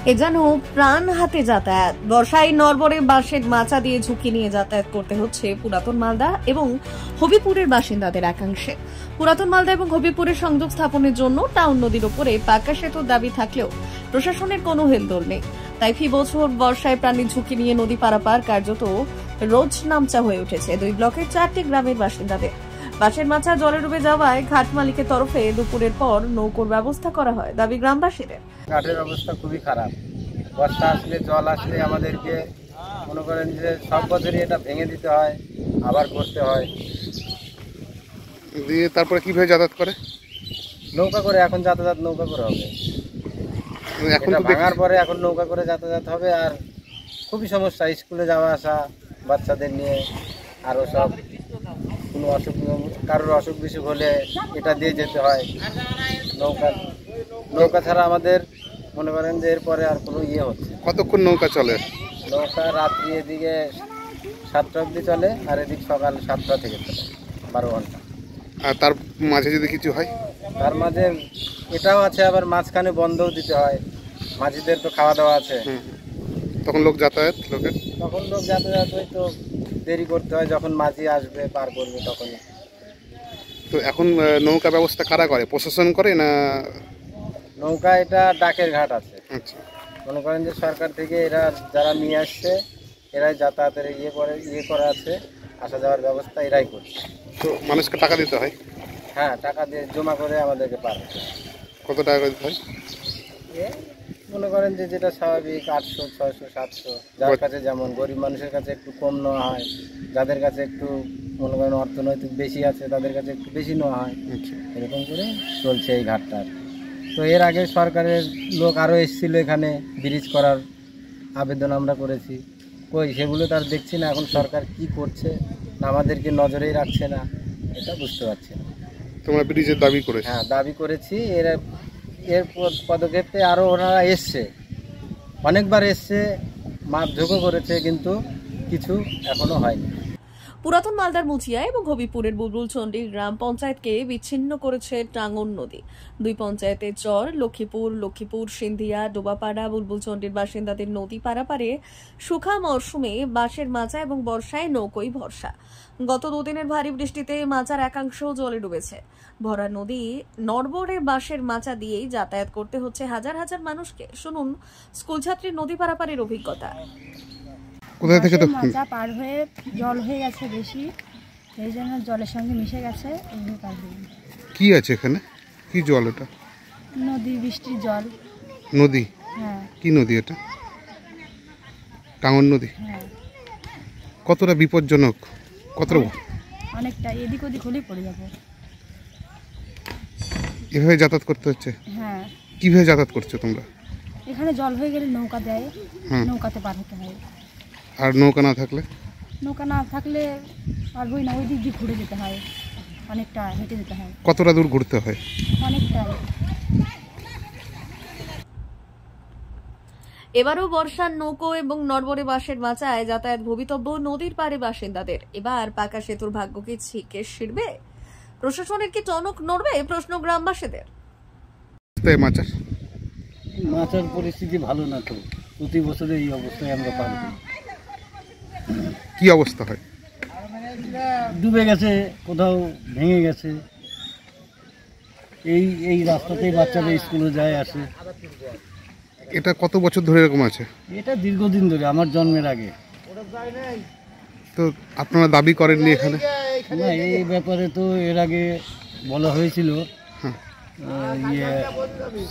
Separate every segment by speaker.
Speaker 1: এ যেন প্রাণ হাতে যাতায়াত। বর্ষায় নড়বড়ে বাঁশের মাচা দিয়ে ঝুঁকি নিয়ে যাতায়াত করতে হচ্ছে পুরাতন মালদা এবং হবিপুরের বাসিন্দাদের একাংশে। পুরাতন মালদা এবং হবিপুরের সংযোগ স্থাপনের জন্য টাউন নদীর ওপরে পাকা সেতুর দাবি থাকলেও প্রশাসনের কোনো হেলদোল নেই। তাই ফি বছর বর্ষায় প্রাণীর ঝুঁকি নিয়ে নদী পারাপার কার্যত রোজ নামচা হয়ে উঠেছে দুই ব্লকের 4টি গ্রামের বাসিন্দাদের। বাঁশের মাচা জলে ডুবে যাওয়ায় ঘাট মালিকের তরফে দুপুরের পর নৌকোর ব্যবস্থা করা হয় দাবি গ্রামবাসীদের।
Speaker 2: ঘাটের অবস্থা খুবই খারাপ। বর্ষা আসলে, জল আসলে আমাদেরকে মনে করেন যে সব বছরই এটা ভেঙে দিতে হয়, আবার করতে হয়।
Speaker 3: দিয়ে তারপরে কিভাবে যাতায়াত করে?
Speaker 2: নৌকা করে, এখন যাতায়াত নৌকা করে হবে। এখন ভাঙার পরে এখন নৌকা করে যাতায়াত হবে। আর খুবই সমস্যা, স্কুলে যাওয়া আসা বাচ্চাদের নিয়ে, আরও সব কোনো অসুখ, কারোর অসুখ বিসুখ হলে এটা দিয়ে যেতে হয়। নৌকা ছাড়া আমাদের মনে করেন যে এরপরে আর কোনো ইয়ে হচ্ছে।
Speaker 3: কতক্ষণ নৌকা চলে?
Speaker 2: নৌকা রাত্রি এদিকে 7টা অবধি চলে, আর এদিক সকাল 7টা থেকে চলে, 12 ঘন্টা।
Speaker 3: আর তার মাঝে যদি কিছু হয়?
Speaker 2: তার মাঝে এটাও আছে, আবার মাঝখানে বন্ধও দিতে হয়। মাঝিদের তো খাওয়া দাওয়া আছে।
Speaker 3: তখন লোক যাতায়াত
Speaker 2: হয়, তো দেরি করতে হয়। যখন মাঝি আসবে পার করবে তখনই।
Speaker 3: তো এখন নৌকা ব্যবস্থা কারা করে? প্রশাসন করে না?
Speaker 2: নৌকা এটা ডাকের ঘাট আছে।
Speaker 3: আচ্ছা,
Speaker 2: মনে করেন যে সরকার থেকে এরা যারা নিয়ে আসছে, এরাই যাতায়াতের ইয়ে করা আছে, আসা যাওয়ার ব্যবস্থা এরাই করছে।
Speaker 3: তো মানুষকে টাকা দিতে হয়?
Speaker 2: হ্যাঁ, টাকা দিয়ে জমা করে আমাদেরকে পার হচ্ছে।
Speaker 3: কত টাকা দিতে হয়?
Speaker 2: মনে করেন যে যেটা স্বাভাবিক 800, 600, 700, যার কাছে যেমন। গরিব মানুষের কাছে একটু কম নেওয়া হয়, যাদের কাছে একটু মনে করেন অর্থনৈতিক বেশি আছে তাদের কাছে একটু বেশি নেওয়া হয়। এরকম করে চলছে এই ঘাটটার। তো এর আগে সরকারের লোক আরও এসেছিলো, এখানে ব্রিজ করার আবেদন আমরা করেছি। সেগুলো তার দেখছি না। এখন সরকার কি করছে না আমাদেরকে নজরেই রাখছে না, এটা বুঝতে পারছি না।
Speaker 3: তোমরা ব্রিজের দাবি করেছো?
Speaker 2: হ্যাঁ, দাবি করেছি। এর পদক্ষেপে আরও ওনারা এসছে, অনেকবার এসছে, মাপঝোঁকও করেছে, কিন্তু কিছু এখনো হয়নি।
Speaker 1: পুরাতন মালদার মুচিয়া এবং হবিপুরের বুলবুলচন্ডী গ্রাম পঞ্চায়েতকে বিচ্ছিন্ন করেছে টাঙ্গন নদী। দুই পঞ্চায়েতের চর লক্ষ্মীপুর, সিন্ধিয়া, ডোবাপাড়া, বুলবুলচন্ডীর বাসিন্দাদের নদী পারাপারে শুখা মরশুমে বাঁশের মাচা এবং বর্ষায় নৌকোই ভরসা। গত দুদিনের ভারী বৃষ্টিতে মাচার একাংশ জলে ডুবেছে। ভরা নদী নড়বড়ে বাঁশের মাচা দিয়েই যাতায়াত করতে হচ্ছে হাজার হাজার মানুষকে। শুনুন স্কুলছাত্রী নদী পারাপারের অভিজ্ঞতা।
Speaker 3: কোথায় থেকে?
Speaker 4: মাচা পার হয়ে জল হয়ে গেছে বেশি, এই জন্য জলের সঙ্গে মিশে গেছে।
Speaker 3: কি আছে এখানে? কি জল এটা?
Speaker 4: নদী, বৃষ্টির জল।
Speaker 3: নদী?
Speaker 4: হ্যাঁ।
Speaker 3: কি নদী এটা? টাঙ্গন নদী?
Speaker 4: হ্যাঁ।
Speaker 3: কতটা বিপজ্জনক? কতটা?
Speaker 4: অনেকটা, এদিক ওদিক হলেই পড়ে যাবো।
Speaker 3: এভাবে যাতায়াত করতে হচ্ছে?
Speaker 4: হ্যাঁ।
Speaker 3: কিভাবে যাতায়াত করছো তোমরা?
Speaker 4: এখানে জল হয়ে গেলে নৌকা দেয়, নৌকাতে পার হতে হয়।
Speaker 3: আর নৌকা না থাকলে?
Speaker 4: নৌকা না থাকলে পারবোই না, ওই দিক দিয়ে ঘুরে যেতে হয়, অনেকটা হেঁটে যেতে হয়।
Speaker 3: কতটা দূর ঘুরতে হয়?
Speaker 4: অনেকটা।
Speaker 1: এবারও বর্ষার নৌকো এবং নড়বড়ে বাঁশের মাচায় যাতায়াত ভবিতব্য নদীর পাড়ে বাসিন্দাদের। এবার পাকা সেতুর ভাগ্য কি ছিকে ছিড়বে? প্রশাসনের কি টনক নড়বে? প্রশ্ন গ্রামবাসীদের।
Speaker 2: মাছের পরিস্থিতি ভালো না, তো প্রতি বছরে এই অবস্থায় আমরা পার করি।
Speaker 3: কি অবস্থা হয়?
Speaker 2: ডুবে গেছে, কোথাও ভেঙে গেছে। এই রাস্তাতেই বাচ্চারা স্কুলে যায় আসে।
Speaker 3: এটা কত বছর ধরে এরকম আছে?
Speaker 2: এটা দীর্ঘদিন ধরে, আমার জন্মের আগে।
Speaker 3: তো আপনারা দাবি করেননি এখানে?
Speaker 2: না, এই ব্যাপারে তো এর আগে বলা হয়েছিল।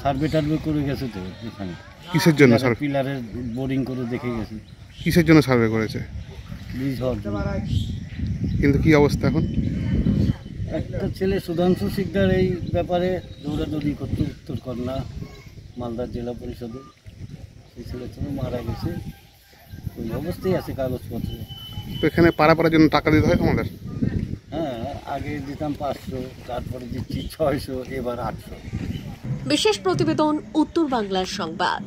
Speaker 2: সার্ভে টার্ভে করে গেছে তো এখানে।
Speaker 3: কিসের জন্য?
Speaker 2: পিলারের বোরিং করে দেখে গেছে।
Speaker 3: কিসের জন্য সার্ভে করেছে?
Speaker 2: ব্রিজ হওয়ার জন্য।
Speaker 3: কিন্তু কি অবস্থা এখন?
Speaker 2: একটা ছেলে সুধাংশু শিকদার এই ব্যাপারে দৌড়াদৌড়ি করতে উত্তরকন্যা মালদা জেলা পরিষদে, সেই ছেলের জন্য মারা গেছে। ওই অবস্থায় আছে কাগজপত্র।
Speaker 3: তো এখানে পারাপারের জন্য টাকা দিতে হয় তোমাদের?
Speaker 2: হ্যাঁ, আগে দিতাম 500, তারপরে দিচ্ছি 600, এবার 800।
Speaker 1: বিশেষ প্রতিবেদন, উত্তর বাংলার সংবাদ।